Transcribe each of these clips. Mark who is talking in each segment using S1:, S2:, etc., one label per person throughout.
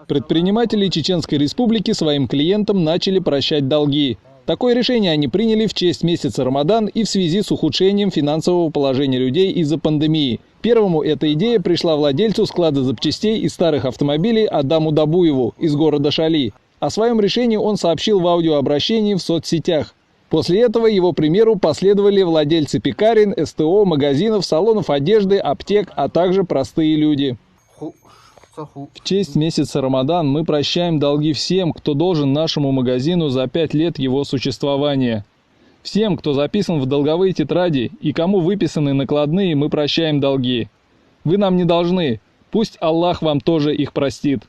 S1: Предприниматели Чеченской Республики своим клиентам начали прощать долги. Такое решение они приняли в честь месяца Рамадан и в связи с ухудшением финансового положения людей из-за пандемии. Первому эта идея пришла владельцу склада запчастей и старых автомобилей Адаму Дабуеву из города Шали. О своем решении он сообщил в аудиообращении в соцсетях. После этого его примеру последовали владельцы пекарен, СТО, магазинов, салонов одежды, аптек, а также простые люди. В честь месяца Рамадан мы прощаем долги всем, кто должен нашему магазину за 5 лет его существования. Всем, кто записан в долговые тетради и кому выписаны накладные, мы прощаем долги. Вы нам не должны, пусть Аллах вам тоже их простит.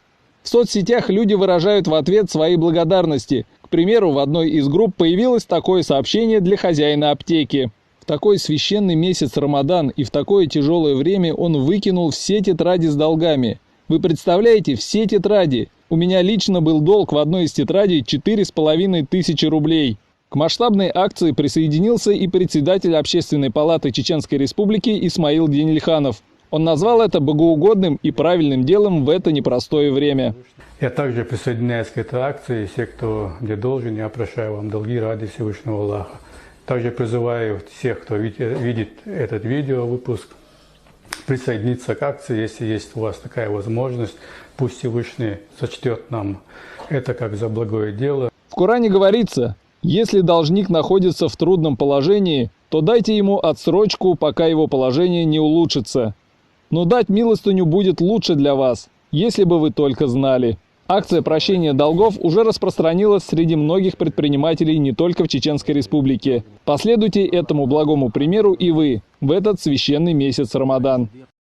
S1: В соцсетях люди выражают в ответ свои благодарности. К примеру, в одной из групп появилось такое сообщение для хозяина аптеки. В такой священный месяц Рамадан и в такое тяжелое время он выкинул все тетради с долгами. Вы представляете, все тетради. У меня лично был долг в одной из тетрадей 4500 рублей. К масштабной акции присоединился и председатель Общественной палаты Чеченской Республики Исмаил Денильханов. Он назвал это богоугодным и правильным делом в это непростое время.
S2: Я также присоединяюсь к этой акции. Все, кто где должен, я прощаю вам долги ради Всевышнего Аллаха. Также призываю всех, кто видит этот видеовыпуск, присоединиться к акции, если есть у вас такая возможность. Пусть Всевышний сочтет нам это как за благое дело.
S1: В Коране говорится, если должник находится в трудном положении, то дайте ему отсрочку, пока его положение не улучшится. Но дать милостыню будет лучше для вас, если бы вы только знали. Акция прощения долгов уже распространилась среди многих предпринимателей не только в Чеченской Республике. Последуйте этому благому примеру и вы в этот священный месяц Рамадан.